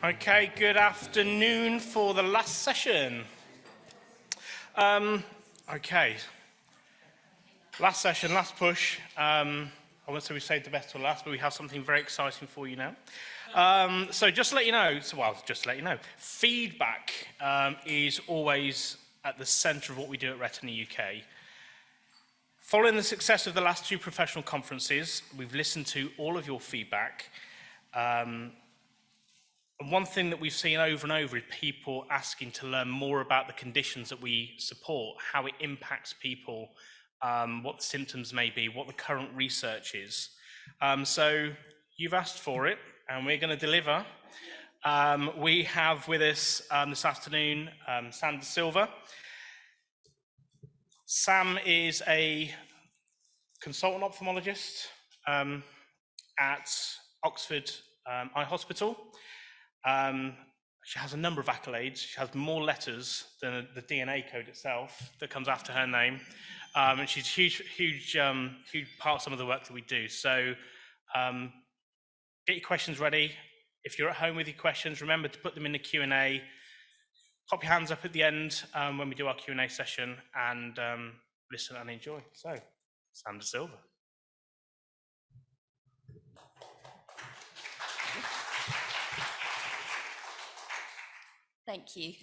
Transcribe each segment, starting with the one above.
Okay, good afternoon for the last session. Okay, last session, last push. I won't say we saved the best till last, but we have something very exciting for you now. So just to let you know, feedback is always at the centre of what we do at Retina UK. Following the success of the last two professional conferences, we've listened to all of your feedback. And one thing that we've seen over and over is people asking to learn more about the conditions that we support, how it impacts people, what the symptoms may be, what the current research is. So you've asked for it, and we're going to deliver. We have with us this afternoon Silva. Sam is a consultant ophthalmologist at Oxford Eye Hospital. She has a number of accolades. She has more letters than the DNA code itself that comes after her name. And she's a huge part of some of the work that we do. So get your questions ready. If you're at home with your questions, remember to put them in the Q&A. Pop your hands up at the end when we do our Q&A session, and listen and enjoy. So, Silva. Thank you.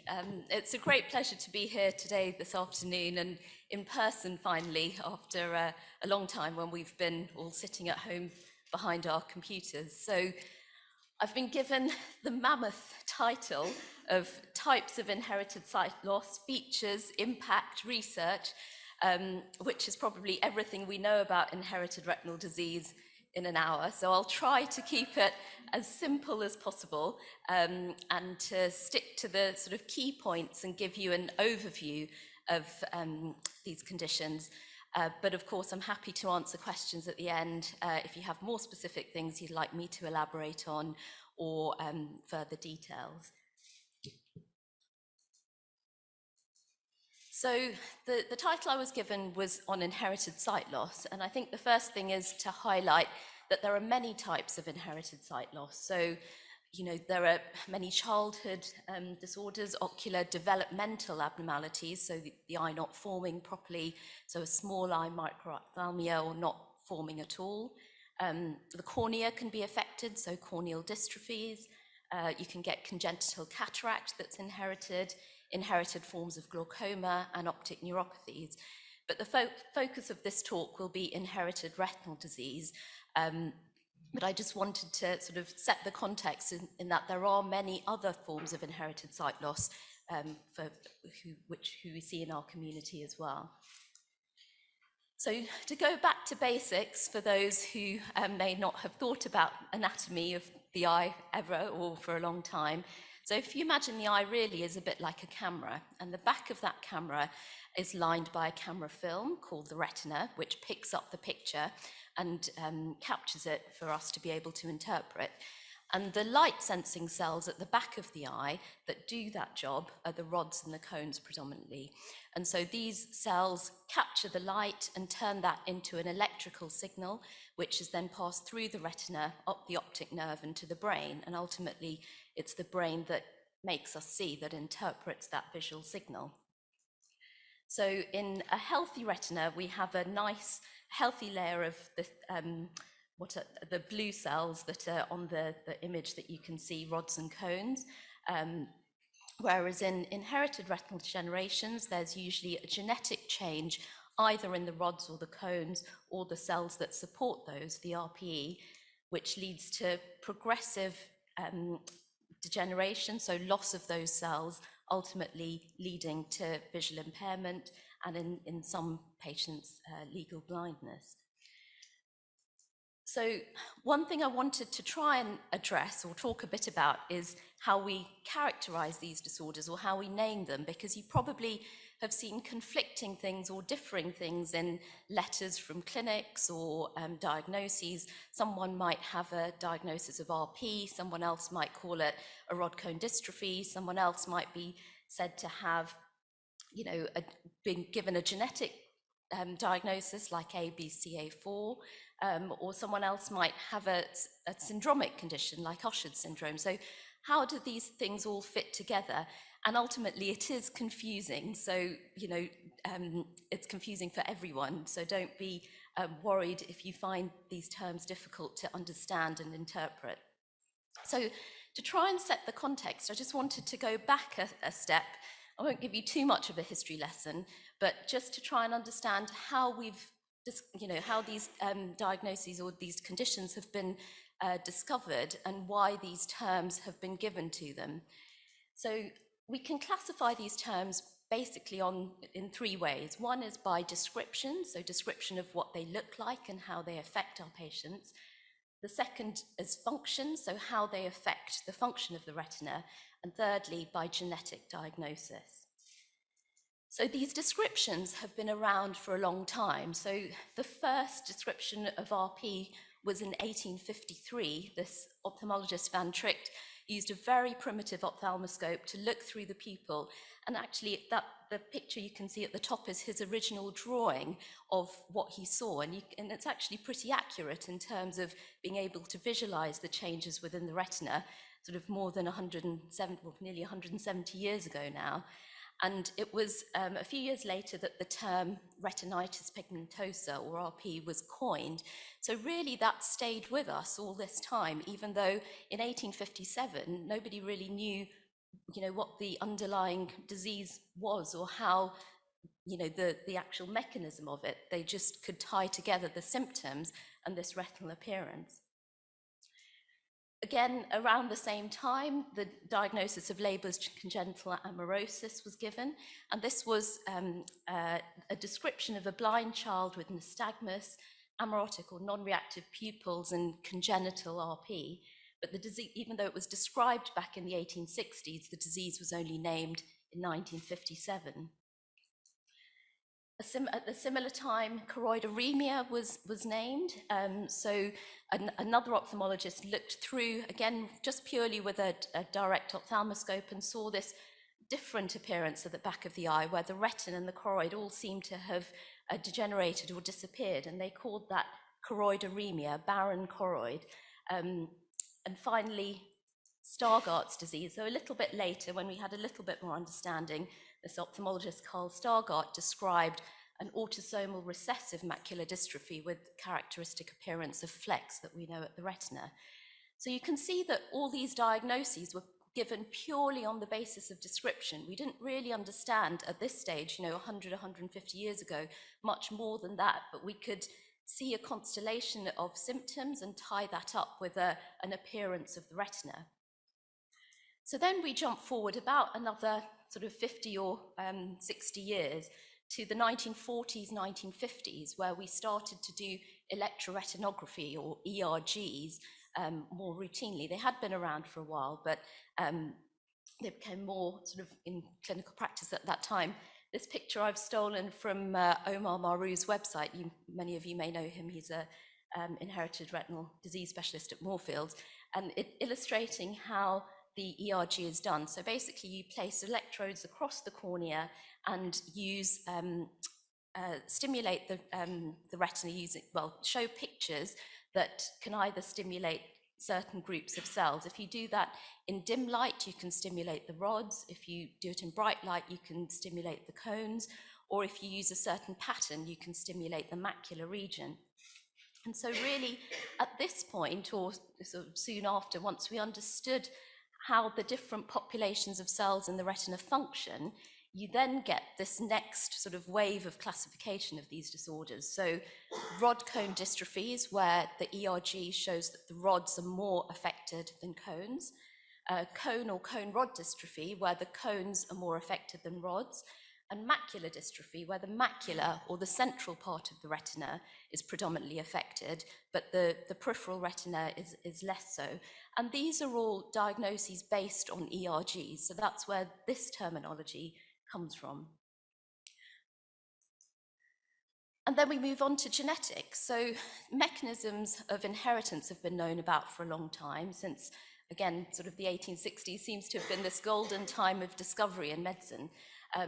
It's a great pleasure to be here today, this afternoon, and in person finally, after a long time when we've been all sitting at home behind our computers. So I've been given the mammoth title of Types of Inherited Sight Loss, Features, Impact, Research, which is probably everything we know about inherited retinal disease in an hour. So I'll try to keep it as simple as possible and to stick to the sort of key points and give you an overview of these conditions. But of course, I'm happy to answer questions at the end if you have more specific things you'd like me to elaborate on or further details. So the title I was given was on inherited sight loss, and I think the first thing is to highlight that there are many types of inherited sight loss. So, there are many childhood disorders, ocular developmental abnormalities, so the eye not forming properly, so a small eye microphthalmia or not forming at all. The cornea can be affected, so corneal dystrophies. You can get congenital cataract that's inherited forms of glaucoma and optic neuropathies. But the focus of this talk will be inherited retinal disease. But I just wanted to sort of set the context in that there are many other forms of inherited sight loss which we see in our community as well. So to go back to basics, for those who may not have thought about anatomy of the eye ever or for a long time, so if you imagine the eye really is a bit like a camera, and the back of that camera is lined by a camera film called the retina, which picks up the picture and captures it for us to be able to interpret. And the light sensing cells at the back of the eye that do that job are the rods and the cones predominantly. And so these cells capture the light and turn that into an electrical signal, which is then passed through the retina, up the optic nerve into the brain. And ultimately, it's the brain that makes us see, that interprets that visual signal. So in a healthy retina, we have a nice, healthy layer of the blue cells that are on the image that you can see, rods and cones. Whereas in inherited retinal degenerations, there's usually a genetic change either in the rods or the cones or the cells that support those, the RPE, which leads to progressive degeneration, so loss of those cells, ultimately leading to visual impairment and in some patients, legal blindness. So one thing I wanted to try and address or talk a bit about is how we characterize these disorders or how we name them, because you probably have seen conflicting things or differing things in letters from clinics or diagnoses. Someone might have a diagnosis of RP, someone else might call it a rod cone dystrophy, someone else might be said to have, been given a genetic diagnosis like ABCA4, or someone else might have a syndromic condition like Usher's syndrome. So how do these things all fit together? And ultimately it is confusing. So, you know, it's confusing for everyone. So don't be worried if you find these terms difficult to understand and interpret. So to try and set the context, I just wanted to go back a step. I won't give you too much of a history lesson, but just to try and understand how how these diagnoses or these conditions have been discovered and why these terms have been given to them. So we can classify these terms basically in three ways. One is by description, so description of what they look like and how they affect our patients. The second is function, so how they affect the function of the retina. And thirdly, by genetic diagnosis. So these descriptions have been around for a long time. So the first description of RP was in 1853. This ophthalmologist Van Tricht used a very primitive ophthalmoscope to look through the pupil. And actually, the picture you can see at the top is his original drawing of what he saw. And it's actually pretty accurate in terms of being able to visualize the changes within the retina, sort of more than 170, well, nearly 170 years ago now. And it was a few years later that the term retinitis pigmentosa, or RP, was coined. So really that stayed with us all this time, even though in 1857, nobody really knew, what the underlying disease was or how, the actual mechanism of it. They just could tie together the symptoms and this retinal appearance. Again, around the same time, the diagnosis of Leber's congenital amaurosis was given, and this was a description of a blind child with nystagmus, amaurotic or non-reactive pupils, and congenital RP. But the disease, even though it was described back in the 1860s, the disease was only named in 1957. At a similar time, choroideremia was named. So another ophthalmologist looked through, again, just purely with a direct ophthalmoscope, and saw this different appearance at the back of the eye, where the retina and the choroid all seemed to have degenerated or disappeared, and they called that choroideremia, barren choroid. And finally, Stargardt's disease. So a little bit later, when we had a little bit more understanding, this ophthalmologist Carl Stargardt described an autosomal recessive macular dystrophy with characteristic appearance of flecks that we know at the retina. So you can see that all these diagnoses were given purely on the basis of description. We didn't really understand at this stage, 100, 150 years ago, much more than that, but we could see a constellation of symptoms and tie that up with an appearance of the retina. So then we jump forward about another sort of 50 or 60 years to the 1940s, 1950s, where we started to do electroretinography, or ERGs, more routinely. They had been around for a while, but they became more sort of in clinical practice at that time. This picture I've stolen from Omar Marou's website. Many of you may know him. He's a inherited retinal disease specialist at Moorfields, and illustrating how the ERG is done. So basically you place electrodes across the cornea and use stimulate the retina show pictures that can either stimulate certain groups of cells. If you do that in dim light, you can stimulate the rods. If you do it in bright light, you can stimulate the cones. Or if you use a certain pattern, you can stimulate the macular region. And so really, at this point, or sort of soon after, once we understood how the different populations of cells in the retina function, you then get this next sort of wave of classification of these disorders. So rod cone dystrophies, where the ERG shows that the rods are more affected than cones. Cone or cone rod dystrophy, where the cones are more affected than rods. And macular dystrophy, where the macula, or the central part of the retina, is predominantly affected, but the peripheral retina is less so. And these are all diagnoses based on ERGs, so that's where this terminology comes from. And then we move on to genetics. So mechanisms of inheritance have been known about for a long time, since, again, sort of the 1860s seems to have been this golden time of discovery in medicine.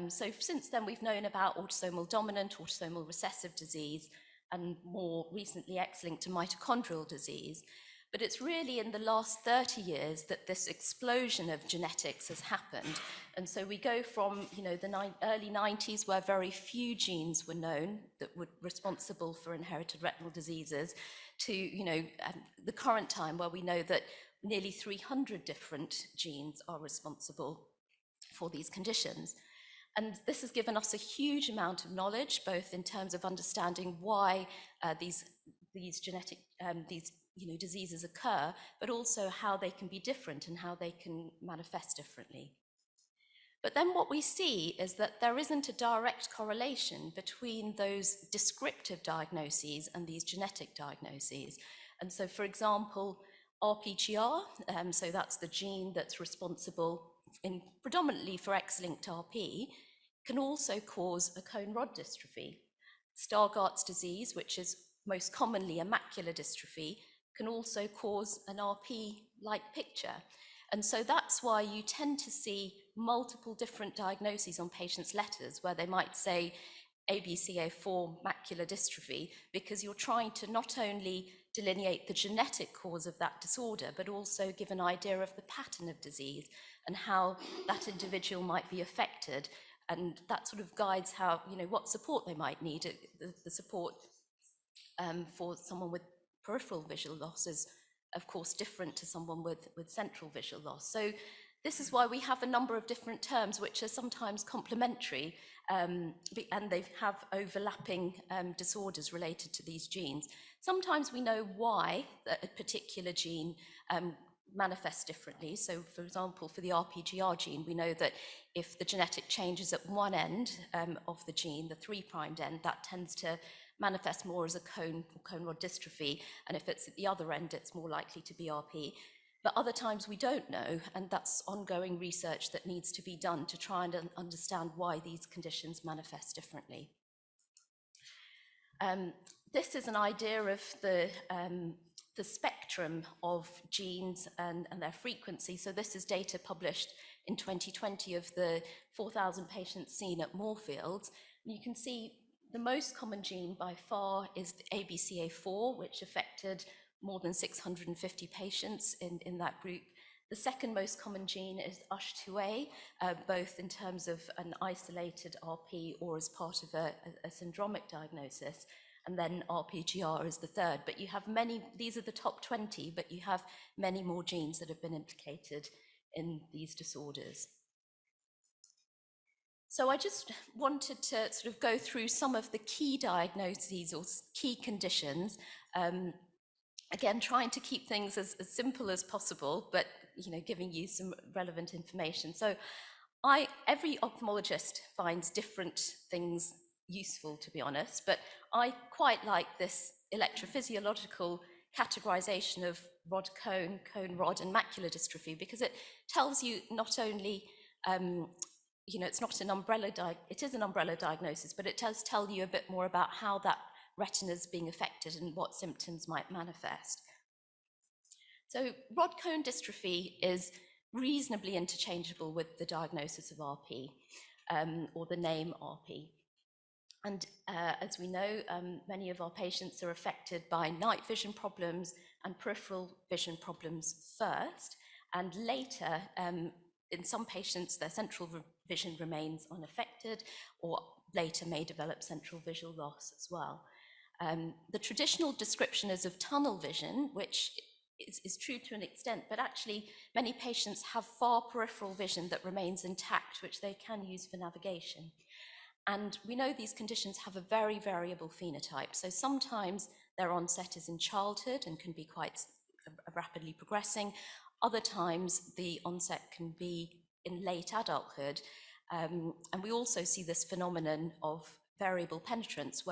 So since then, we've known about autosomal dominant, autosomal recessive disease, and more recently X-linked to mitochondrial disease. But it's really in the last 30 years that this explosion of genetics has happened. And so we go from, the early 90s, where very few genes were known that were responsible for inherited retinal diseases, to, the current time, where we know that nearly 300 different genes are responsible for these conditions. And this has given us a huge amount of knowledge, both in terms of understanding why these diseases occur, but also how they can be different and how they can manifest differently. But then what we see is that there isn't a direct correlation between those descriptive diagnoses and these genetic diagnoses. And so, for example, RPGR, so that's the gene that's responsible predominantly for X-linked RP, can also cause a cone rod dystrophy. Stargardt's disease, which is most commonly a macular dystrophy, can also cause an RP-like picture. And so that's why you tend to see multiple different diagnoses on patients' letters, where they might say ABCA4 macular dystrophy, because you're trying to not only delineate the genetic cause of that disorder, but also give an idea of the pattern of disease and how that individual might be affected. And that sort of guides how, what support they might need. The support for someone with peripheral visual loss is, of course, different to someone with central visual loss. So this is why we have a number of different terms which are sometimes complementary, and they have overlapping disorders related to these genes. Sometimes we know why a particular gene manifests differently. So, for example, for the RPGR gene, we know that if the genetic change is at one end of the gene, the 3' end, that tends to manifest more as a cone rod dystrophy, and if it's at the other end, it's more likely to be RP. But other times we don't know, and that's ongoing research that needs to be done to try and understand why these conditions manifest differently. This is an idea of the spectrum of genes and their frequency. So this is data published in 2020 of the 4,000 patients seen at Moorfields. And you can see the most common gene by far is the ABCA4, which affected more than 650 patients in that group. The second most common gene is USH2A, both in terms of an isolated RP or as part of a syndromic diagnosis. And then RPGR is the third. But you have many, these are the top 20, but you have many more genes that have been implicated in these disorders. So I just wanted to sort of go through some of the key diagnoses or key conditions, again, trying to keep things as simple as possible, but giving you some relevant information. So every ophthalmologist finds different things useful, to be honest, but I quite like this electrophysiological categorization of rod cone, cone rod, and macular dystrophy, because it tells you not only it's not an umbrella, it is an umbrella diagnosis, but it does tell you a bit more about how that retina is being affected and what symptoms might manifest. So rod cone dystrophy is reasonably interchangeable with the diagnosis of RP, or the name RP. And as we know, many of our patients are affected by night vision problems and peripheral vision problems first, and later, in some patients, their central vision remains unaffected, or later may develop central visual loss as well. The traditional description is of tunnel vision, which is true to an extent, but actually many patients have far peripheral vision that remains intact, which they can use for navigation. And we know these conditions have a very variable phenotype. So sometimes their onset is in childhood and can be quite rapidly progressing. Other times the onset can be in late adulthood. And we also see this phenomenon of variable penetrance,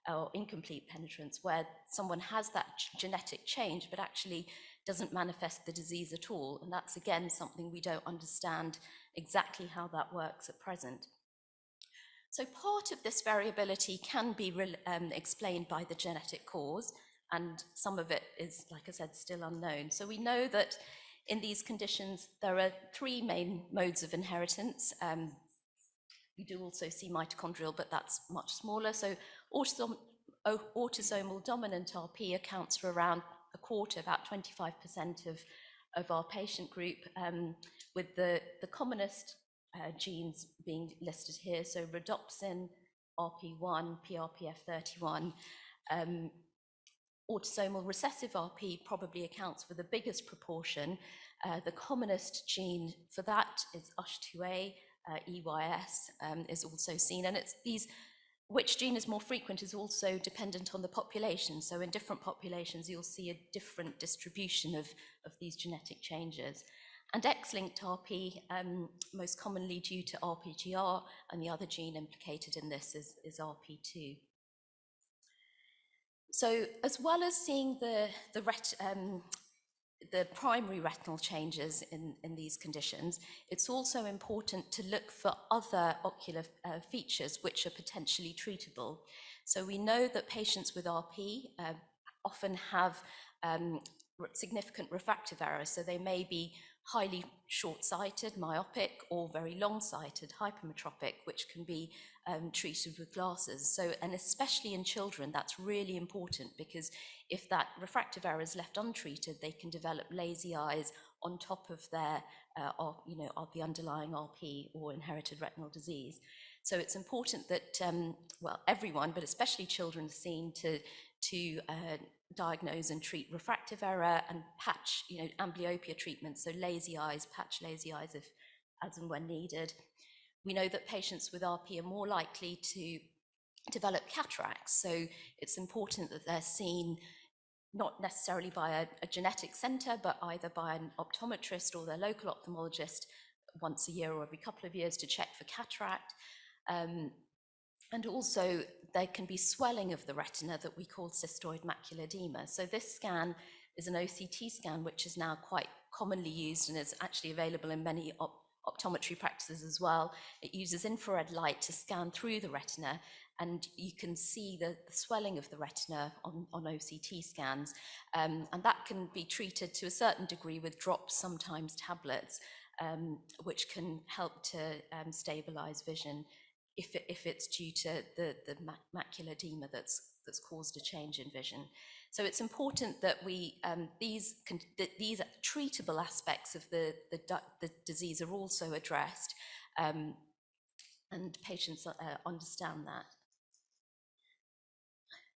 or incomplete penetrance, where someone has that genetic change but actually doesn't manifest the disease at all. And that's, again, something we don't understand exactly how that works at present. So part of this variability can be explained by the genetic cause, and some of it is, like I said, still unknown. So we know that in these conditions, there are three main modes of inheritance. We do also see mitochondrial, but that's much smaller. So autosomal dominant RP accounts for around a quarter, about 25% of our patient group, with the commonest genes being listed here. So rhodopsin, RP1, PRPF31. Autosomal recessive RP probably accounts for the biggest proportion. The commonest gene for that is USH2A, EYS is also seen, and it's these, which gene is more frequent is also dependent on the population. So in different populations, you'll see a different distribution of these genetic changes. And X-linked RP, most commonly due to RPGR, and the other gene implicated in this is RP2. So as well as seeing the primary retinal changes in these conditions, it's also important to look for other ocular features which are potentially treatable. So we know that patients with RP often have significant refractive errors, so they may be highly short-sighted, myopic, or very long-sighted, hypermetropic, which can be treated with glasses. So, and especially in children, that's really important, because if that refractive error is left untreated, they can develop lazy eyes on top of their, of the underlying RP or inherited retinal disease. So it's important that, well, everyone, but especially children, are seen to diagnose and treat refractive error and patch, amblyopia treatment, so lazy eyes, patch lazy eyes if, as and when needed. We know that patients with RP are more likely to develop cataracts, so it's important that they're seen not necessarily by a genetic centre, but either by an optometrist or their local ophthalmologist once a year or every couple of years to check for cataract. And also, there can be swelling of the retina that we call cystoid macular edema. So this scan is an OCT scan, which is now quite commonly used and is actually available in many optometry practices as well. It uses infrared light to scan through the retina, and you can see the swelling of the retina on OCT scans. And that can be treated to a certain degree with drops, sometimes tablets, which can help to stabilize vision if it's due to the macular edema that's caused a change in vision. So it's important that we these treatable aspects of the disease are also addressed, and patients understand that.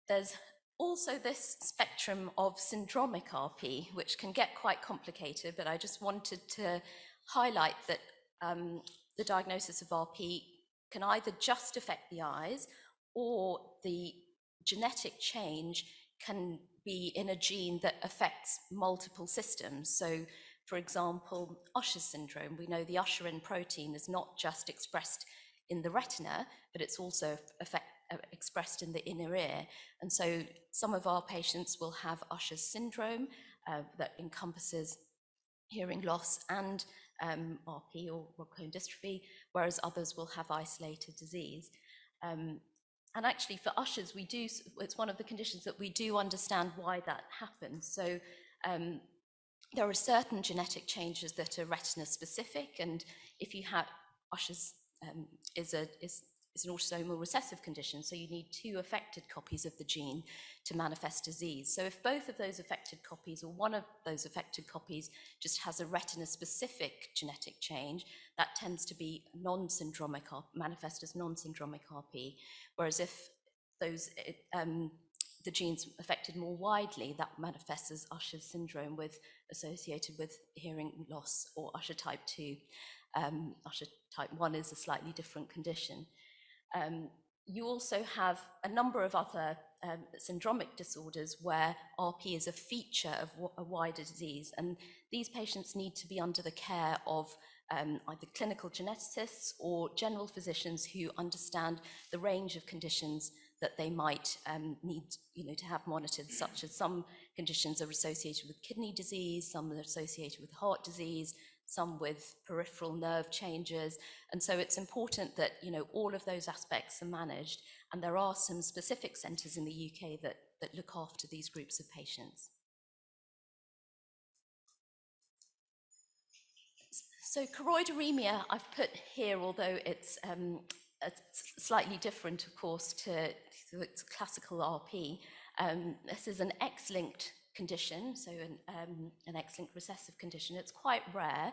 There's also this spectrum of syndromic RP, which can get quite complicated, but I just wanted to highlight that the diagnosis of RP can either just affect the eyes, or the genetic change can be in a gene that affects multiple systems. So, for example, Usher's syndrome, we know the usherin protein is not just expressed in the retina, but it's also expressed in the inner ear. And so some of our patients will have Usher's syndrome that encompasses hearing loss and RP or cone dystrophy, whereas others will have isolated disease. And actually for Usher's, it's one of the conditions that we do understand why that happens. So there are certain genetic changes that are retina specific, and if you have Usher's is an autosomal recessive condition, so you need 2 affected copies of the gene to manifest disease. So if both of those affected copies, or one of those affected copies, just has a retina-specific genetic change, that tends to be non-syndromic, manifest as non-syndromic RP. Whereas if those the genes affected more widely, that manifests as Usher's syndrome associated with hearing loss, or Usher type 2. Usher type 1 is a slightly different condition. You also have a number of other syndromic disorders where RP is a feature of a wider disease, and these patients need to be under the care of either clinical geneticists or general physicians who understand the range of conditions that they might need to have monitored, such as some conditions are associated with kidney disease, some are associated with heart disease, some with peripheral nerve changes. And so it's important that all of those aspects are managed, and there are some specific centres in the UK that look after these groups of patients. So choroideremia I've put here, although it's slightly different, of course, to its classical RP. This is an X-linked condition, so an X-linked recessive condition. It's quite rare,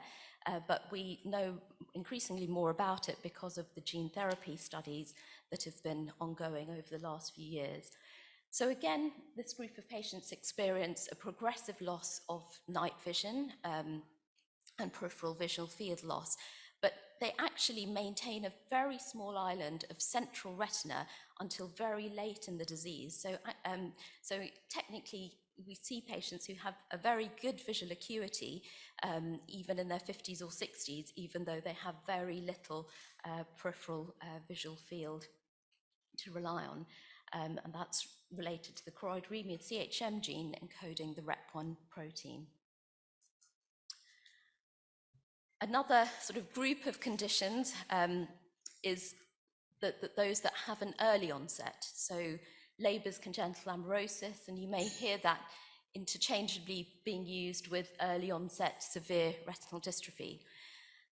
but we know increasingly more about it because of the gene therapy studies that have been ongoing over the last few years. So again, this group of patients experience a progressive loss of night vision and peripheral visual field loss, but they actually maintain a very small island of central retina until very late in the disease. So technically, we see patients who have a very good visual acuity, even in their 50s or 60s, even though they have very little peripheral visual field to rely on. And that's related to the choroideremia CHM gene encoding the REP1 protein. Another sort of group of conditions is those that have an early onset. So Leber's congenital amaurosis, and you may hear that interchangeably being used with early onset severe retinal dystrophy.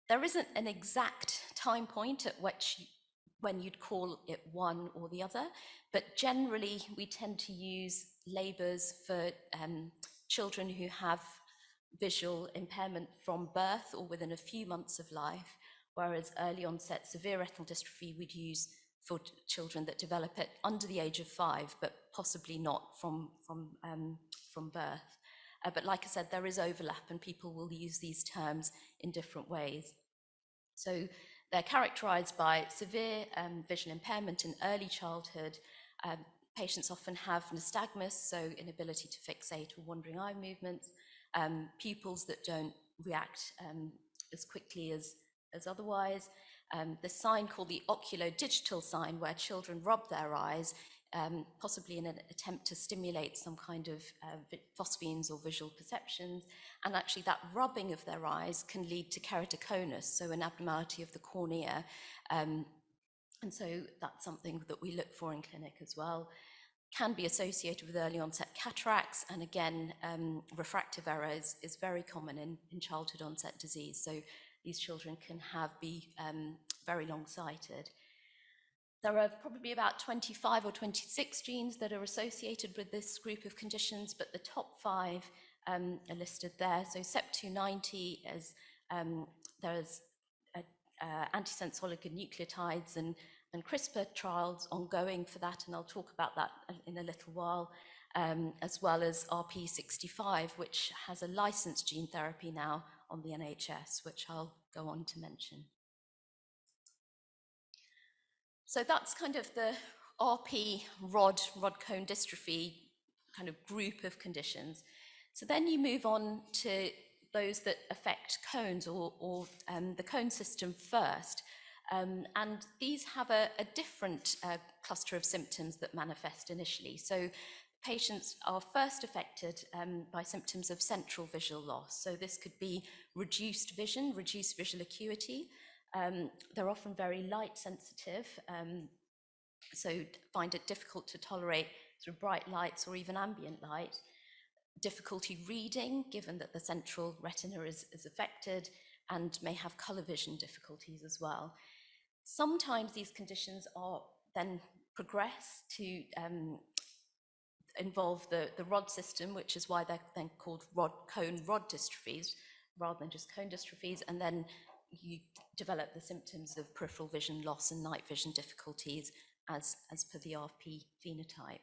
There isn't an exact time point at which when you'd call it one or the other, but generally we tend to use Leber's for children who have visual impairment from birth or within a few months of life, whereas early onset severe retinal dystrophy we'd use for children that develop it under the age of 5, but possibly not from birth. But like I said, there is overlap and people will use these terms in different ways. So they're characterized by severe vision impairment in early childhood. Patients often have nystagmus, so inability to fixate or wandering eye movements, pupils that don't react as quickly as otherwise. The sign called the oculodigital sign, where children rub their eyes, possibly in an attempt to stimulate some kind of phosphenes or visual perceptions. And actually that rubbing of their eyes can lead to keratoconus, so an abnormality of the cornea. And so that's something that we look for in clinic as well. Can be associated with early onset cataracts, and again, refractive error is very common in childhood onset disease. So these children can be very long-sighted. There are probably about 25 or 26 genes that are associated with this group of conditions, but the top 5 are listed there. So CEP290, there's Antisense oligonucleotides and CRISPR trials ongoing for that, and I'll talk about that in a little while, as well as RP65, which has a licensed gene therapy now on the NHS, which I'll go on to mention. So that's kind of the RP rod cone dystrophy kind of group of conditions. So then you move on to those that affect cones or the cone system first. And these have a different cluster of symptoms that manifest initially. So patients are first affected by symptoms of central visual loss. So this could be reduced vision, reduced visual acuity. They're often very light sensitive, so find it difficult to tolerate sort of bright lights or even ambient light. Difficulty reading, given that the central retina is affected, and may have color vision difficulties as well. Sometimes these conditions are then progress to involve the rod system, which is why they're then called cone rod dystrophies rather than just cone dystrophies, and then you develop the symptoms of peripheral vision loss and night vision difficulties as per the RP phenotype.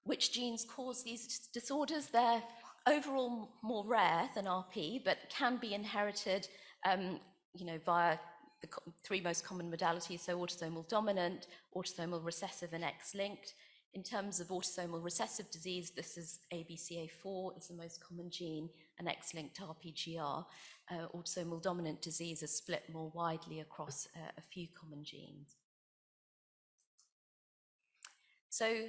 Which genes cause these disorders? They're overall more rare than RP, but can be inherited via the 3 most common modalities, so autosomal dominant, autosomal recessive, and X-linked. In terms of autosomal recessive disease, this is ABCA4 is the most common gene, and X-linked RPGR. Autosomal dominant disease is split more widely across a few common genes. So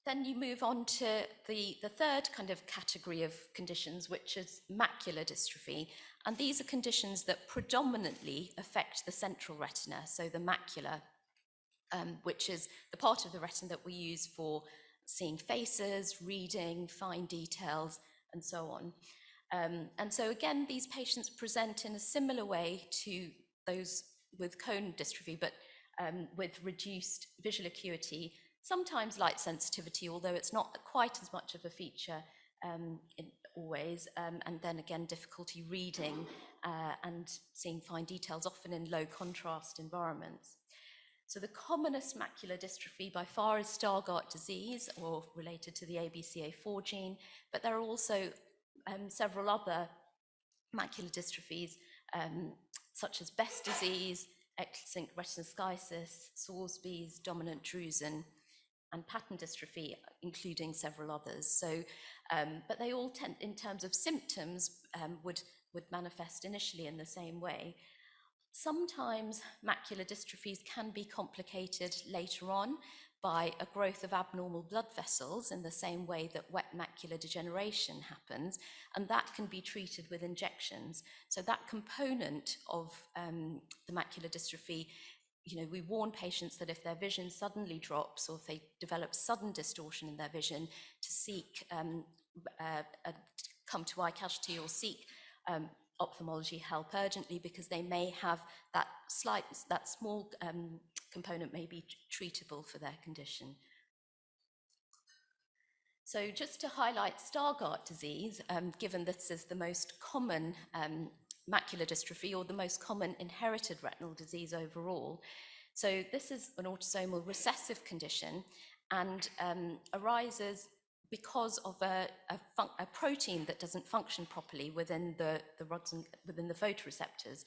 then you move on to the third kind of category of conditions, which is macular dystrophy. And these are conditions that predominantly affect the central retina, so the macula, which is the part of the retina that we use for seeing faces, reading, fine details, and so on. And so again, these patients present in a similar way to those with cone dystrophy, but with reduced visual acuity, sometimes light sensitivity, although it's not quite as much of a feature always, and then again difficulty reading and seeing fine details, often in low contrast environments. So the commonest macular dystrophy by far is Stargardt disease, or related to the ABCA4 gene, but there are also several other macular dystrophies, such as Best disease, X-linked retinoschisis, Sorsby's, dominant drusen, and pattern dystrophy, including several others. So, but they all tend, in terms of symptoms, would manifest initially in the same way. Sometimes macular dystrophies can be complicated later on by a growth of abnormal blood vessels in the same way that wet macular degeneration happens, and that can be treated with injections. So that component of the macular dystrophy, we warn patients that if their vision suddenly drops or if they develop sudden distortion in their vision, to seek, come to eye casualty or seek ophthalmology help urgently, because they may have that small component may be treatable for their condition. So just to highlight Stargardt disease, given this is the most common macular dystrophy, or the most common inherited retinal disease overall. So this is an autosomal recessive condition, and arises because of a protein that doesn't function properly within the rods and within the photoreceptors.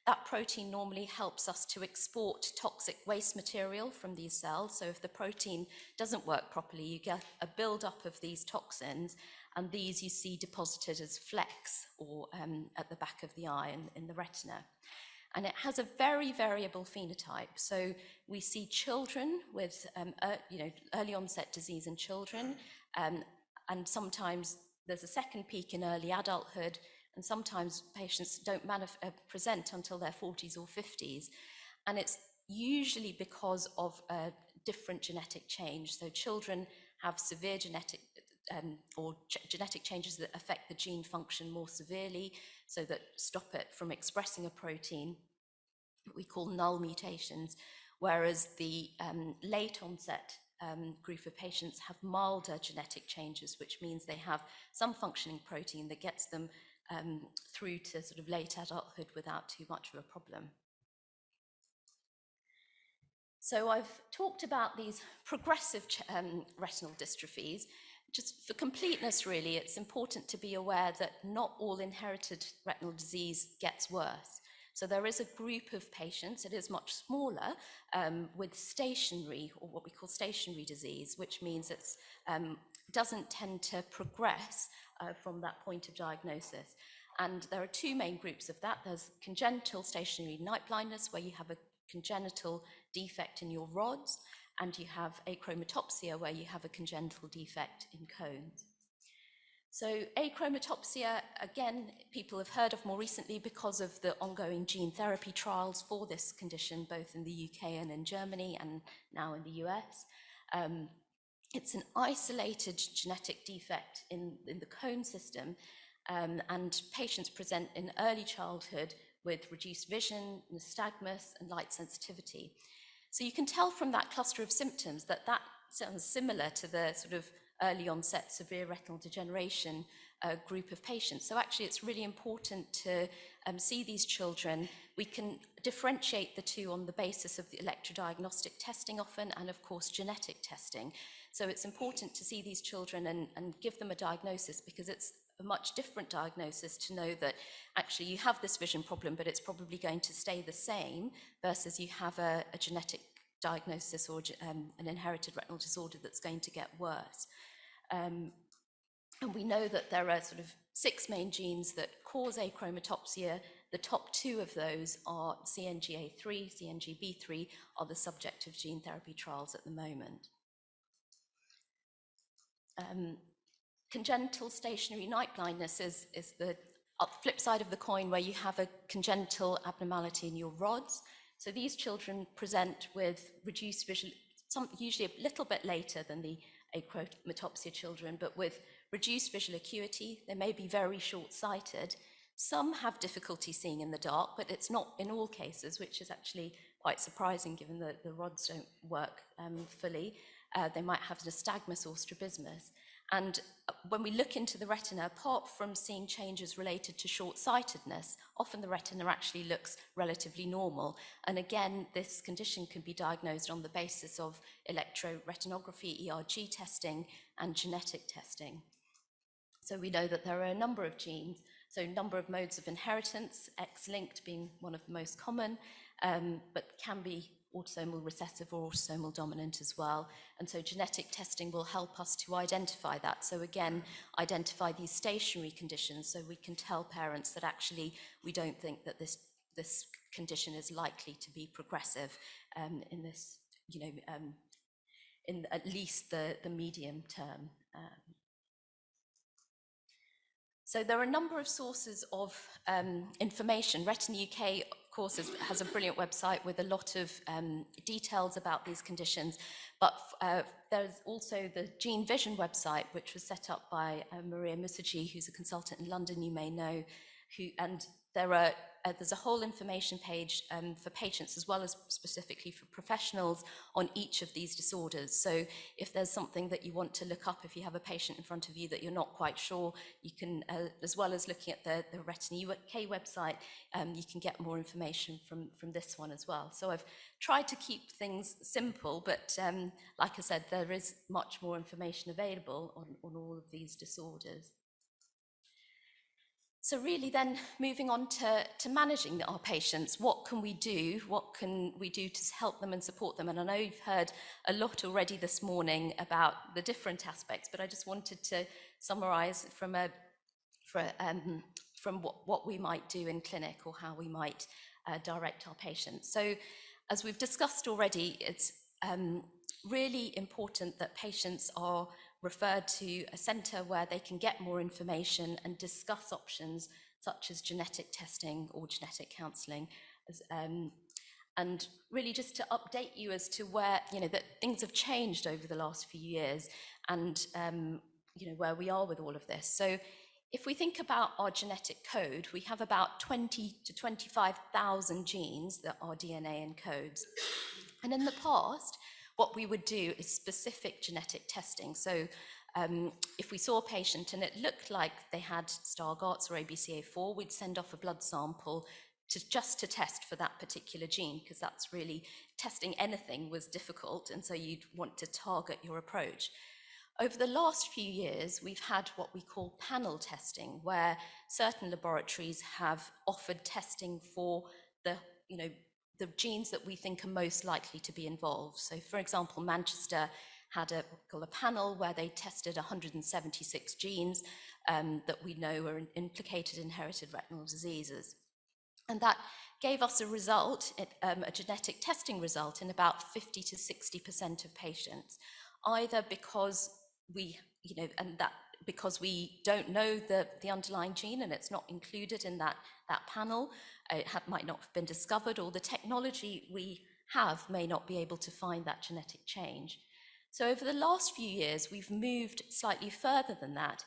That protein normally helps us to export toxic waste material from these cells. So if the protein doesn't work properly, you get a buildup of these toxins, and these you see deposited as flecks or at the back of the eye and in the retina. And it has a very variable phenotype. So we see children with early onset disease in children, and sometimes there's a second peak in early adulthood, and sometimes patients don't present until their 40s or 50s. And it's usually because of a different genetic change. So children have severe genetic genetic changes that affect the gene function more severely, so that stop it from expressing a protein that we call null mutations, whereas the late onset group of patients have milder genetic changes, which means they have some functioning protein that gets them through to sort of late adulthood without too much of a problem. So I've talked about these progressive retinal dystrophies. Just for completeness, really, it's important to be aware that not all inherited retinal disease gets worse. So there is a group of patients, it is much smaller, with stationary, or what we call stationary disease, which means it doesn't tend to progress from that point of diagnosis. And there are two main groups of that. There's congenital stationary night blindness, where you have a congenital defect in your rods, and you have achromatopsia, where you have a congenital defect in cones. So achromatopsia, again, people have heard of more recently because of the ongoing gene therapy trials for this condition, both in the UK and in Germany, and now in the US. It's an isolated genetic defect in the cone system, and patients present in early childhood with reduced vision, nystagmus, and light sensitivity. So you can tell from that cluster of symptoms that that sounds similar to the sort of early onset severe retinal degeneration group of patients. So actually it's really important to see these children. We can differentiate the two on the basis of the electrodiagnostic testing often, and of course genetic testing. So it's important to see these children and give them a diagnosis, because it's a much different diagnosis to know that actually you have this vision problem, but it's probably going to stay the same, versus you have a genetic diagnosis or an inherited retinal disorder that's going to get worse. And we know that there are sort of 6 main genes that cause achromatopsia. The top 2 of those are CNGA3, CNGB3 are the subject of gene therapy trials at the moment. Congenital stationary night blindness is the flip side of the coin, where you have a congenital abnormality in your rods. So these children present with reduced visual, usually a little bit later than the achromatopsia children, but with reduced visual acuity. They may be very short-sighted. Some have difficulty seeing in the dark, but it's not in all cases, which is actually quite surprising given that the rods don't work fully. They might have nystagmus or strabismus. And when we look into the retina, apart from seeing changes related to short-sightedness, often the retina actually looks relatively normal. And again, this condition can be diagnosed on the basis of electroretinography, ERG testing, and genetic testing. So we know that there are a number of genes, so a number of modes of inheritance, X-linked being one of the most common, but can be autosomal recessive or autosomal dominant as well. And so genetic testing will help us to identify that. So again, identify these stationary conditions so we can tell parents that actually we don't think that this condition is likely to be progressive in this, in at least the medium term. So there are a number of sources of information. Retina UK, of course, has a brilliant website with a lot of details about these conditions, but there's also the Gene Vision website, which was set up by Maria Mussaji, who's a consultant in London, you may know, and there's a whole information page for patients as well as specifically for professionals on each of these disorders. So if there's something that you want to look up, if you have a patient in front of you that you're not quite sure, you can, as well as looking at the Retina UK website, you can get more information from this one as well. So I've tried to keep things simple, but like I said, there is much more information available on all of these disorders. So really then moving on to managing our patients, what can we do? What can we do to help them and support them? And I know you've heard a lot already this morning about the different aspects, but I just wanted to summarize from what we might do in clinic or how we might direct our patients. So as we've discussed already, it's really important that patients are referred to a centre where they can get more information and discuss options such as genetic testing or genetic counselling. And really just to update you as to where, that things have changed over the last few years and, where we are with all of this. So if we think about our genetic code, we have about 20 to 25,000 genes that our DNA encodes. And in the past, what we would do is specific genetic testing. So if we saw a patient and it looked like they had Stargardt's or ABCA4, we'd send off a blood sample just to test for that particular gene, because that's really, testing anything was difficult, and so you'd want to target your approach. Over the last few years, we've had what we call panel testing, where certain laboratories have offered testing for the genes that we think are most likely to be involved. So for example, Manchester had a panel where they tested 176 genes that we know are implicated in inherited retinal diseases. And that gave us a result, a genetic testing result in about 50 to 60% of patients, either because because we don't know the underlying gene and it's not included in that panel, it might not have been discovered, or the technology we have may not be able to find that genetic change. So over the last few years, we've moved slightly further than that,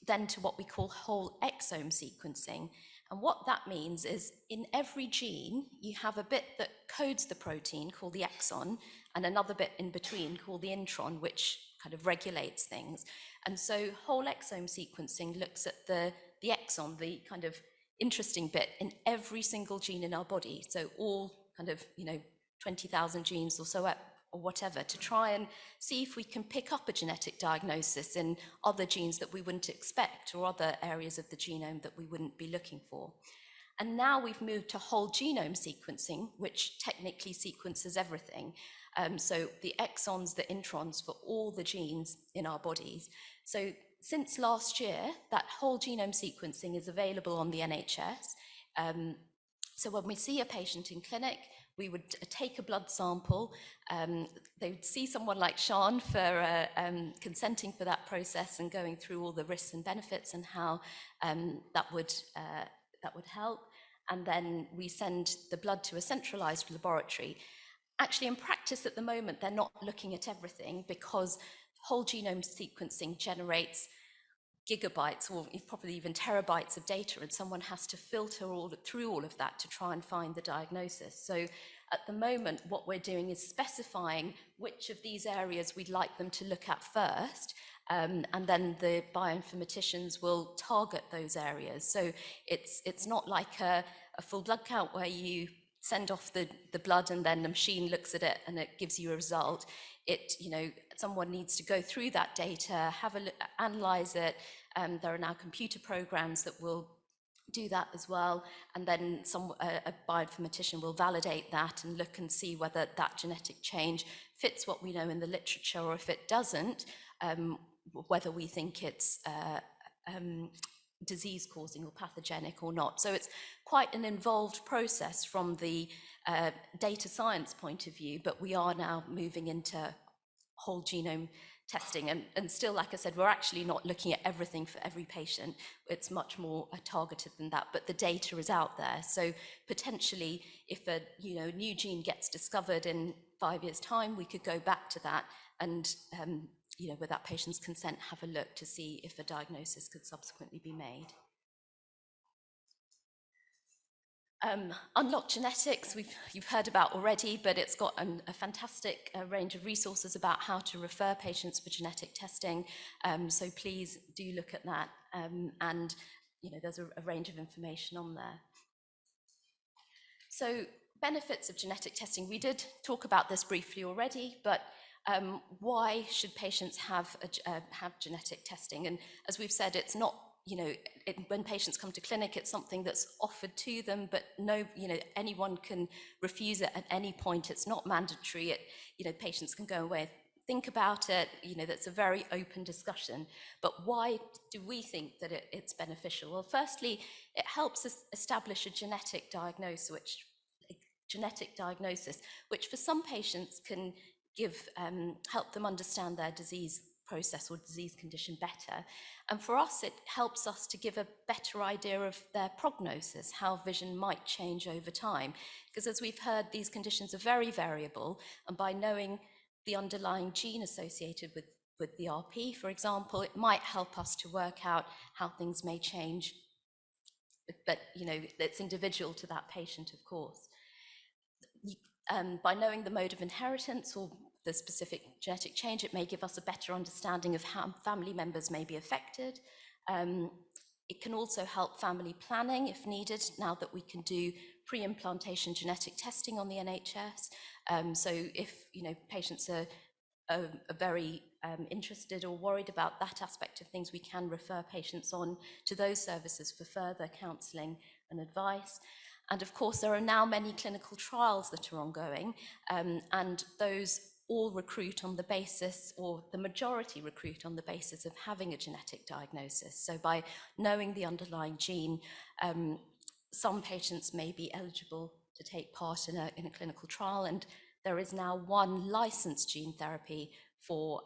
then to what we call whole exome sequencing. And what that means is in every gene, you have a bit that codes the protein called the exon, and another bit in between called the intron, which kind of regulates things. And so whole exome sequencing looks at the exon, the kind of interesting bit in every single gene in our body. So all kind of, 20,000 genes or so, or whatever, to try and see if we can pick up a genetic diagnosis in other genes that we wouldn't expect, or other areas of the genome that we wouldn't be looking for. And now we've moved to whole genome sequencing, which technically sequences everything. So the exons, the introns for all the genes in our bodies. So since last year, that whole genome sequencing is available on the NHS. So when we see a patient in clinic, we would take a blood sample. They would see someone like Sean for consenting for that process and going through all the risks and benefits and how that would help. And then we send the blood to a centralized laboratory. Actually, in practice at the moment, they're not looking at everything because whole genome sequencing generates gigabytes or probably even terabytes of data, and someone has to filter through all of that to try and find the diagnosis. So at the moment, what we're doing is specifying which of these areas we'd like them to look at first, and then the bioinformaticians will target those areas. So it's not like a full blood count where you send off the blood and then the machine looks at it and it gives you a result. Someone needs to go through that data, have a look, analyze it. There are now computer programs that will do that as well, and then a bioinformatician will validate that and look and see whether that genetic change fits what we know in the literature, or if it doesn't, whether we think it's disease-causing or pathogenic or not. So it's quite an involved process from the data science point of view, but we are now moving into whole genome testing. And still, like I said, we're actually not looking at everything for every patient. It's much more targeted than that, but the data is out there. So potentially, if a new gene gets discovered in 5 years' time, we could go back to that and with that patient's consent, have a look to see if a diagnosis could subsequently be made. Unlocked Genetics, you've heard about already, but it's got a fantastic range of resources about how to refer patients for genetic testing. So please do look at that. And there's a range of information on there. So benefits of genetic testing. We did talk about this briefly already, but why should patients have genetic testing? And as we've said, it's not, when patients come to clinic, it's something that's offered to them, but anyone can refuse it at any point. It's not mandatory. Patients can go away, think about it. That's a very open discussion. But why do we think that it's beneficial? Well, firstly, it helps us establish a genetic diagnosis, which for some patients can help them understand their disease process or disease condition better. And for us, it helps us to give a better idea of their prognosis, how vision might change over time. Because as we've heard, these conditions are very variable, and by knowing the underlying gene associated with the RP, for example, it might help us to work out how things may change. But it's individual to that patient, of course. By knowing the mode of inheritance or the specific genetic change, it may give us a better understanding of how family members may be affected. It can also help family planning if needed, now that we can do pre-implantation genetic testing on the NHS. So if patients are very interested or worried about that aspect of things, we can refer patients on to those services for further counselling and advice. And of course, there are now many clinical trials that are ongoing, and those all recruit on the basis, or the majority recruit on the basis of having a genetic diagnosis. So by knowing the underlying gene, some patients may be eligible to take part in a clinical trial, and there is now one licensed gene therapy for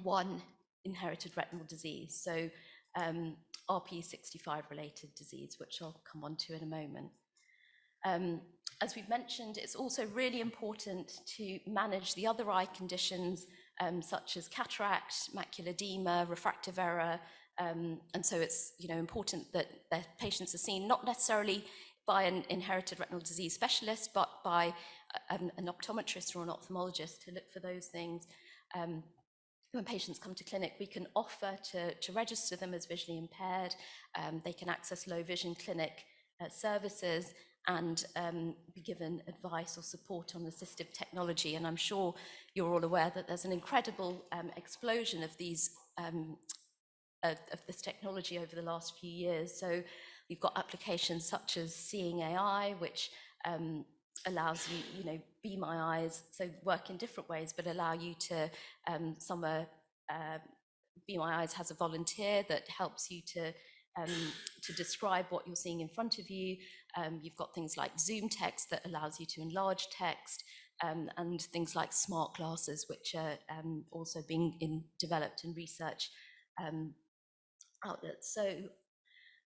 one inherited retinal disease. So RP65 related disease, which I'll come on to in a moment. As we've mentioned, it's also really important to manage the other eye conditions, such as cataract, macular edema, refractive error, and so it's important that their patients are seen not necessarily by an inherited retinal disease specialist, but by an optometrist or an ophthalmologist to look for those things. When patients come to clinic, we can offer to register them as visually impaired. They can access low vision clinic services and be given advice or support on assistive technology. And I'm sure you're all aware that there's an incredible explosion of these of this technology over the last few years. So we've got applications such as Seeing AI, which allows you, Be My Eyes, so work in different ways, but allow you to, Be My Eyes has a volunteer that helps you to describe what you're seeing in front of you. You've got things like Zoom text that allows you to enlarge text, and things like smart glasses, which are also being developed in research outlets. So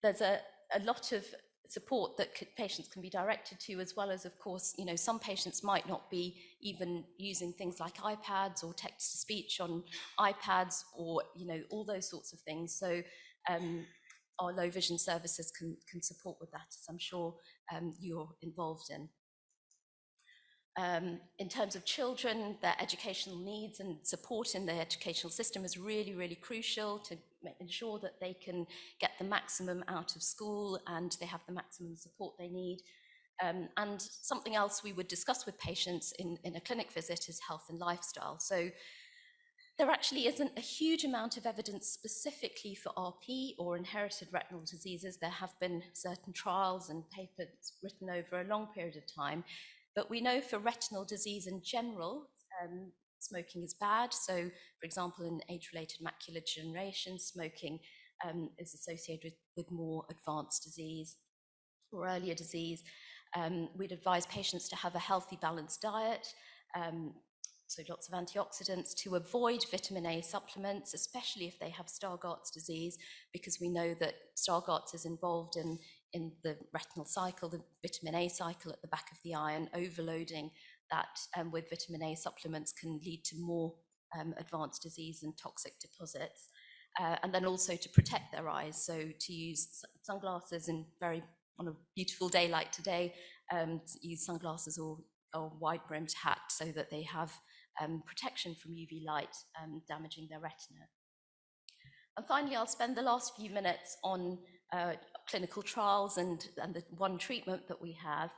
there's a lot of support that patients can be directed to, as well as, of course, some patients might not be even using things like iPads or text-to-speech on iPads, or all those sorts of things. So our low vision services can support with that, as I'm sure you're involved in. In terms of children, their educational needs and support in the educational system is really, really crucial to ensure that they can get the maximum out of school and they have the maximum support they need. And something else we would discuss with patients in a clinic visit is health and lifestyle. So there actually isn't a huge amount of evidence specifically for RP or inherited retinal diseases. There have been certain trials and papers written over a long period of time, but we know for retinal disease in general, smoking is bad. So, for example, in age-related macular degeneration, smoking is associated with more advanced disease or earlier disease. We'd advise patients to have a healthy, balanced diet, so lots of antioxidants, to avoid vitamin A supplements, especially if they have Stargardt's disease, because we know that Stargardt is involved in the retinal cycle, the vitamin A cycle at the back of the eye, and overloading that with vitamin A supplements can lead to more advanced disease and toxic deposits. And then also to protect their eyes, so to use sunglasses on a beautiful day like today, use sunglasses or wide-brimmed hat so that they have protection from UV light damaging their retina. And finally, I'll spend the last few minutes on clinical trials and the one treatment that we have.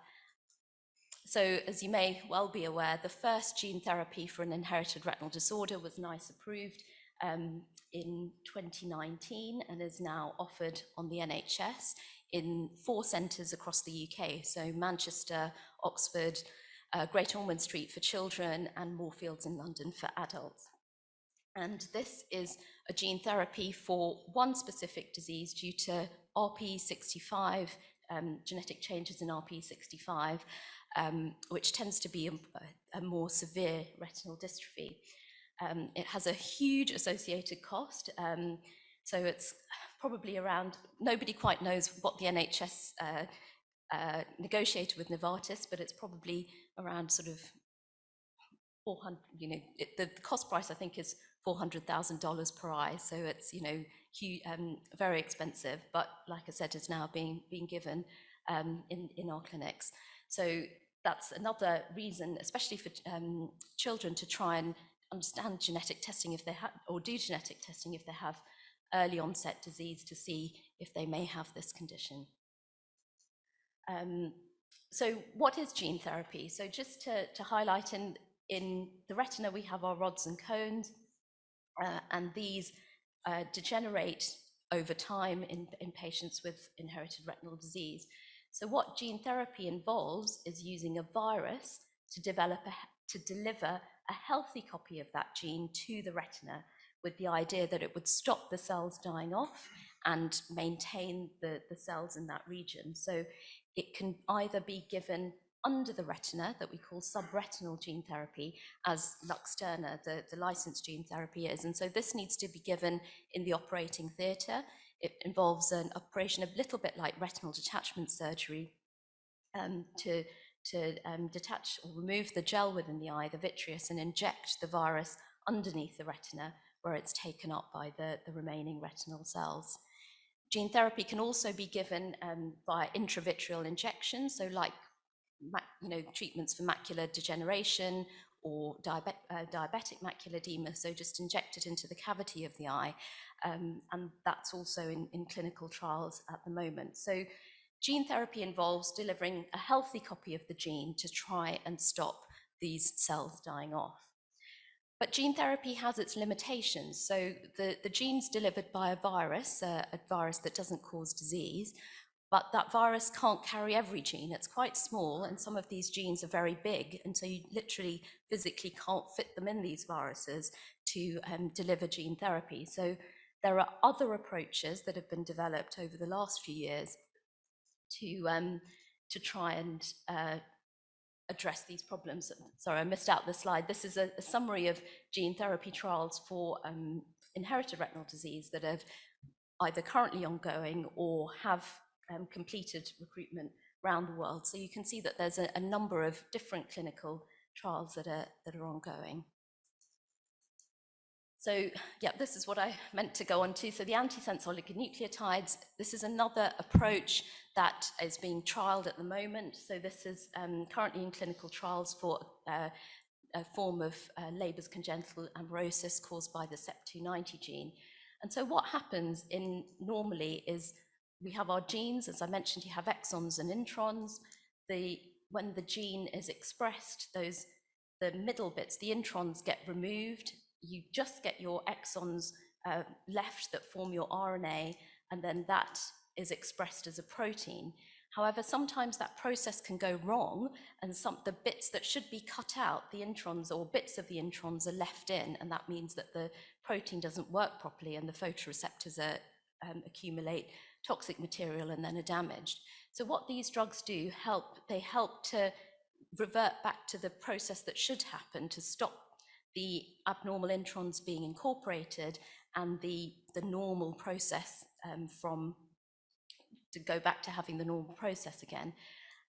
So as you may well be aware, the first gene therapy for an inherited retinal disorder was NICE approved in 2019 and is now offered on the NHS in 4 centres across the UK, so Manchester, Oxford, Great Ormond Street for children, and Moorfields in London for adults. And this is a gene therapy for one specific disease due to RPE65, genetic changes in RPE65, which tends to be a more severe retinal dystrophy. It has a huge associated cost, so it's probably around, nobody quite knows what the NHS negotiated with Novartis, but it's probably around sort of 400, the cost price I think is $400,000 per eye, so it's huge, very expensive, but like I said, is now being given in our clinics. So that's another reason, especially for children, to try and understand genetic testing if they have, or do genetic testing if they have early onset disease, to see if they may have this condition. So what is gene therapy? So just to highlight, in the retina we have our rods and cones, and these degenerate over time in patients with inherited retinal disease. So what gene therapy involves is using a virus to deliver a healthy copy of that gene to the retina, with the idea that it would stop the cells dying off and maintain the cells in that region. So it can either be given under the retina, that we call subretinal gene therapy, as Luxturna, the licensed gene therapy, is. And so this needs to be given in the operating theatre. It involves an operation a little bit like retinal detachment surgery, to detach or remove the gel within the eye, the vitreous, and inject the virus underneath the retina, where it's taken up by the remaining retinal cells. Gene therapy can also be given via intravitreal injection, so like treatments for macular degeneration or diabetic macular edema, so just injected into the cavity of the eye, and that's also in clinical trials at the moment. So gene therapy involves delivering a healthy copy of the gene to try and stop these cells dying off. But gene therapy has its limitations. So the gene's delivered by a virus that doesn't cause disease, but that virus can't carry every gene. It's quite small, and some of these genes are very big, and so you literally physically can't fit them in these viruses to deliver gene therapy. So there are other approaches that have been developed over the last few years to try and address these problems. Sorry, I missed out the slide. This is a summary of gene therapy trials for inherited retinal disease that are either currently ongoing or have completed recruitment around the world. So you can see that there's a number of different clinical trials that are ongoing. So yeah, this is what I meant to go on to. So the antisense oligonucleotides, this is another approach that is being trialed at the moment. So this is currently in clinical trials for a form of Leber's congenital amaurosis caused by the CEP290 gene. And so what happens normally is we have our genes, as I mentioned, you have exons and introns. When the gene is expressed, the middle bits, the introns, get removed. You just get your exons left that form your RNA, and then that is expressed as a protein. However, sometimes that process can go wrong, and the bits that should be cut out, the introns or bits of the introns, are left in, and that means that the protein doesn't work properly and the photoreceptors accumulate toxic material and then are damaged. So what these drugs do, they help to revert back to the process that should happen to stop the abnormal introns being incorporated and the normal process to go back to having the normal process again.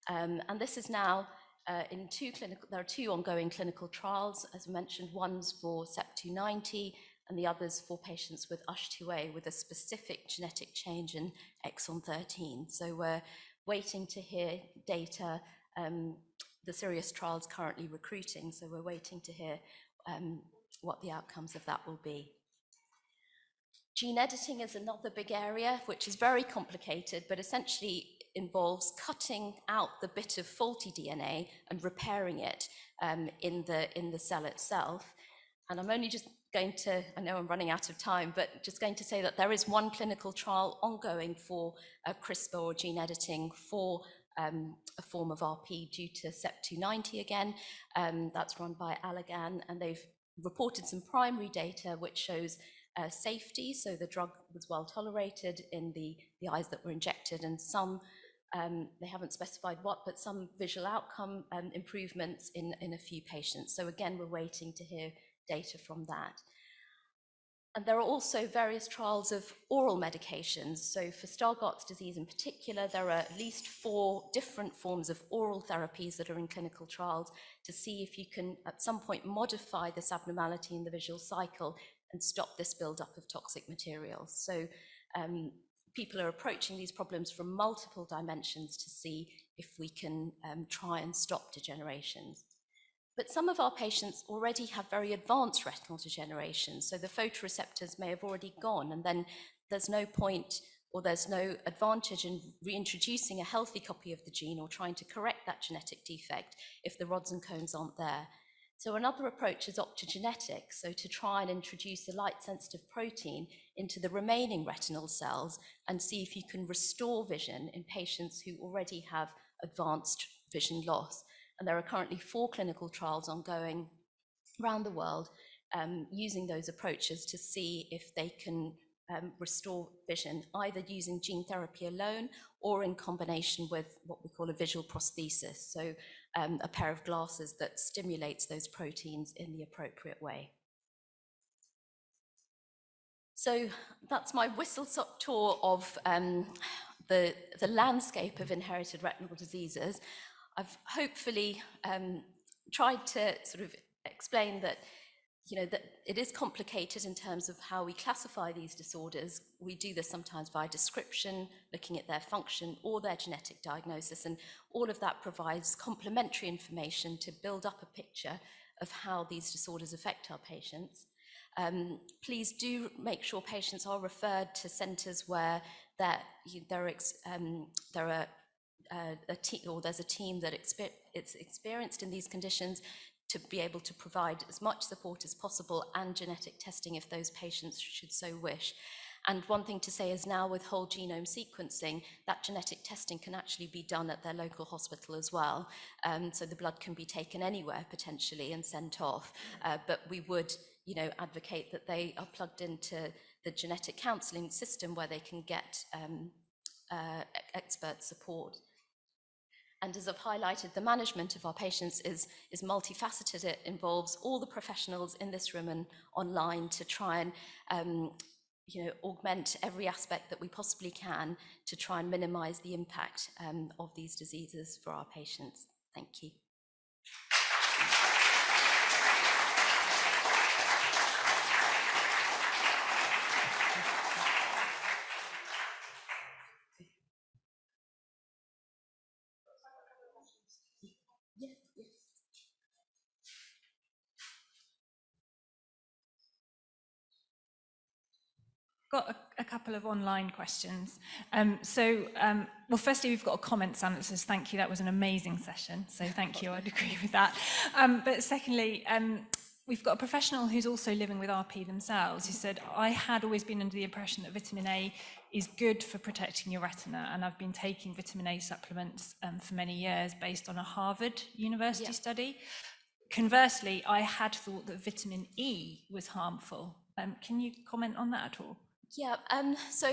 And this is now there are two ongoing clinical trials, as mentioned. One's for CEP290 and the other's for patients with USH2A with a specific genetic change in exon 13. So we're waiting to hear data. The Sirius trial is currently recruiting, so we're waiting to hear what the outcomes of that will be. Gene editing is another big area, which is very complicated, but essentially involves cutting out the bit of faulty DNA and repairing it in the cell itself. And I'm only just going to, I know I'm running out of time, but just going to say that there is one clinical trial ongoing for CRISPR or gene editing for a form of RP due to CEP290 again. That's run by Allergan, and they've reported some primary data which shows safety, so the drug was well tolerated in the eyes that were injected, and some, they haven't specified what, but some visual outcome improvements in a few patients. So again, we're waiting to hear data from that. And there are also various trials of oral medications. So for Stargardt's disease in particular, there are at least 4 different forms of oral therapies that are in clinical trials to see if you can at some point modify this abnormality in the visual cycle and stop this buildup of toxic materials. So people are approaching these problems from multiple dimensions to see if we can try and stop degeneration. But some of our patients already have very advanced retinal degeneration, so the photoreceptors may have already gone, and then there's no point or there's no advantage in reintroducing a healthy copy of the gene or trying to correct that genetic defect if the rods and cones aren't there. So another approach is optogenetics, so to try and introduce a light-sensitive protein into the remaining retinal cells and see if you can restore vision in patients who already have advanced vision loss. And there are currently 4 clinical trials ongoing around the world using those approaches to see if they can restore vision, either using gene therapy alone or in combination with what we call a visual prosthesis, so a pair of glasses that stimulates those proteins in the appropriate way. So that's my whistle-stop tour of the landscape of inherited retinal diseases. I've hopefully tried to sort of explain that, that it is complicated in terms of how we classify these disorders. We do this sometimes via description, looking at their function or their genetic diagnosis, and all of that provides complementary information to build up a picture of how these disorders affect our patients. Please do make sure patients are referred to centres where there's a team that is experienced in these conditions to be able to provide as much support as possible and genetic testing if those patients should so wish. And one thing to say is now with whole genome sequencing, that genetic testing can actually be done at their local hospital as well. So the blood can be taken anywhere potentially and sent off. But we would advocate that they are plugged into the genetic counselling system where they can get expert support. And as I've highlighted, the management of our patients is multifaceted. It involves all the professionals in this room and online to try and augment every aspect that we possibly can to try and minimize the impact of these diseases for our patients. Thank you. Got a couple of online questions. Well, firstly, we've got a comment, Sam, that says, thank you, that was an amazing session. So thank you, I'd agree with that. But secondly, we've got a professional who's also living with RP themselves, who said, I had always been under the impression that vitamin A is good for protecting your retina, and I've been taking vitamin A supplements for many years based on a Harvard University study. Conversely, I had thought that vitamin E was harmful. Can you comment on that at all? Yeah, so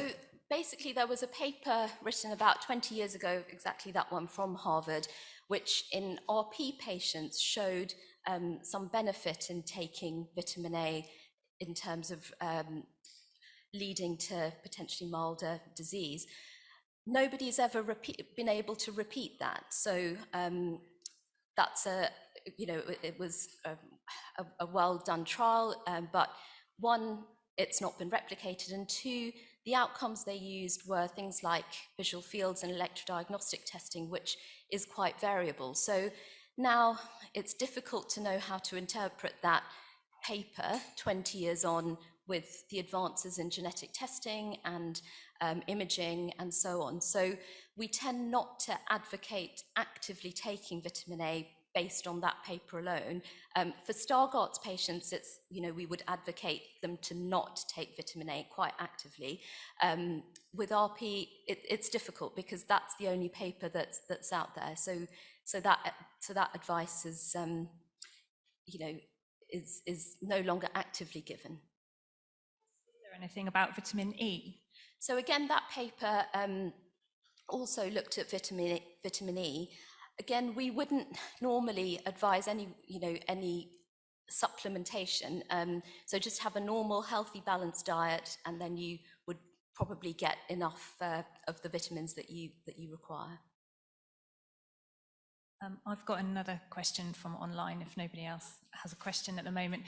basically there was a paper written about 20 years ago, exactly that one from Harvard, which in RP patients showed some benefit in taking vitamin A in terms of leading to potentially milder disease. Nobody's ever been able to repeat that. So that's it was a well-done trial, but one, it's not been replicated, and two, the outcomes they used were things like visual fields and electrodiagnostic testing, which is quite variable. So now it's difficult to know how to interpret that paper 20 years on with the advances in genetic testing and imaging and so on. So we tend not to advocate actively taking vitamin A based on that paper alone. For Stargardt's patients, it's, we would advocate them to not take vitamin A quite actively. With RP, it's difficult because that's the only paper that's out there. So that advice is, is no longer actively given. Is there anything about vitamin E? So again, that paper also looked at vitamin E. Again, we wouldn't normally advise any supplementation. So just have a normal, healthy, balanced diet, and then you would probably get enough of the vitamins that you require. I've got another question from online, if nobody else has a question at the moment.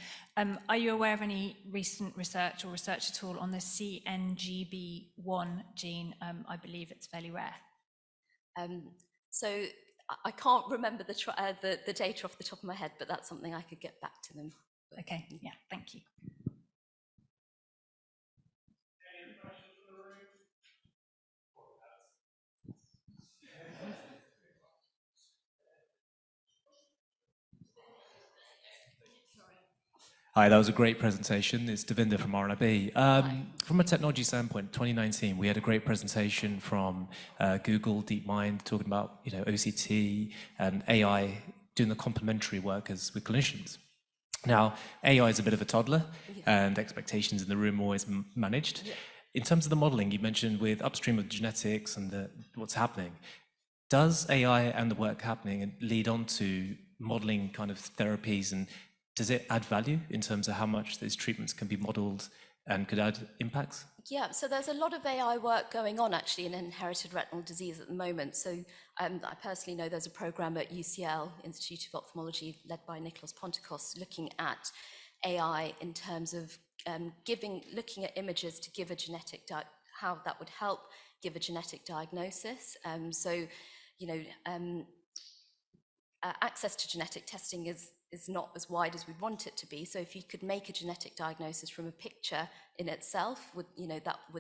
Are you aware of any recent research or research at all on the CNGB1 gene? I believe it's fairly rare. So I can't remember the data off the top of my head, but that's something I could get back to them. Okay, yeah, thank you. Hi, that was a great presentation. It's Devinder from RNB. From a technology standpoint, 2019, we had a great presentation from Google DeepMind talking about OCT and AI doing the complementary work as with clinicians. Now, AI is a bit of a toddler, and expectations in the room are always managed. Yeah. In terms of the modeling, you mentioned with upstream of genetics and what's happening, does AI and the work happening lead on to modeling kind of therapies, and does it add value in terms of how much these treatments can be modeled and could add impacts? Yeah, so there's a lot of AI work going on actually in inherited retinal disease at the moment. So I personally know there's a program at UCL, Institute of Ophthalmology, led by Nicholas Ponticos, looking at AI in terms of looking at images to give a genetic, how that would help give a genetic diagnosis. Access to genetic testing is not as wide as we want it to be. So if you could make a genetic diagnosis from a picture in itself, would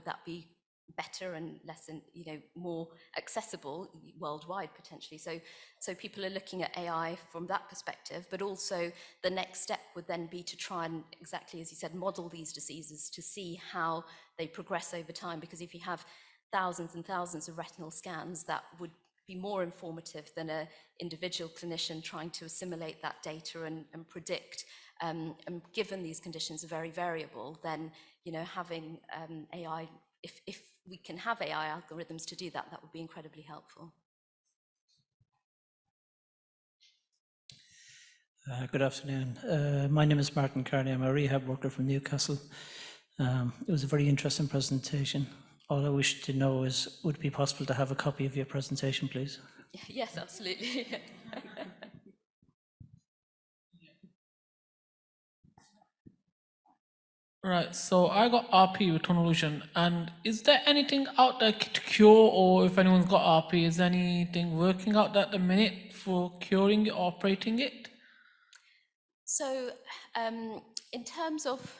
that be better and less, more accessible worldwide potentially? So people are looking at AI from that perspective, but also the next step would then be to try and, exactly as you said, model these diseases to see how they progress over time. Because if you have thousands and thousands of retinal scans, that would be more informative than an individual clinician trying to assimilate that data and predict. And given these conditions are very variable, then having AI, if we can have AI algorithms to do that, that would be incredibly helpful. Good afternoon. My name is Martin Carney. I'm a rehab worker from Newcastle. It was a very interesting presentation. All I wish to know is, would it be possible to have a copy of your presentation, please? Yes, absolutely. Right, so I got RP with tunnel vision, and is there anything out there to cure, or if anyone's got RP, is there anything working out there at the minute for curing it or operating it? So in terms of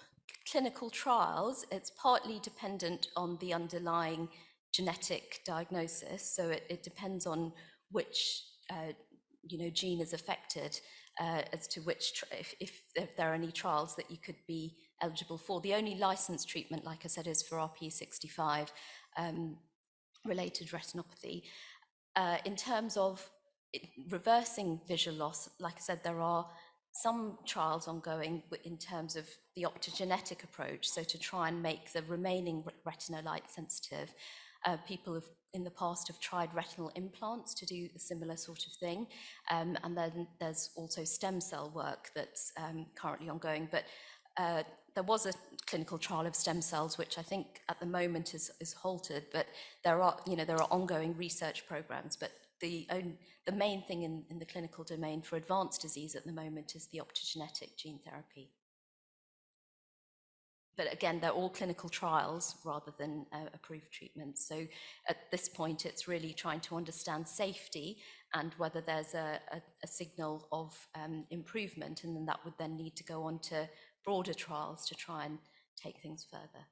clinical trials, it's partly dependent on the underlying genetic diagnosis. So it depends on which gene is affected as to which, if there are any trials that you could be eligible for. The only licensed treatment, like I said, is for RP65 related retinopathy. In terms of reversing visual loss, like I said, there are some trials ongoing in terms of the optogenetic approach, so to try and make the remaining retina light sensitive. People have in the past have tried retinal implants to do a similar sort of thing, and then there's also stem cell work that's currently ongoing, but there was a clinical trial of stem cells, which I think at the moment is halted, but there are ongoing research programs. But the main thing in the clinical domain for advanced disease at the moment is the optogenetic gene therapy. But again, they're all clinical trials rather than approved treatments. So at this point, it's really trying to understand safety and whether there's a signal of improvement, and then that would then need to go on to broader trials to try and take things further.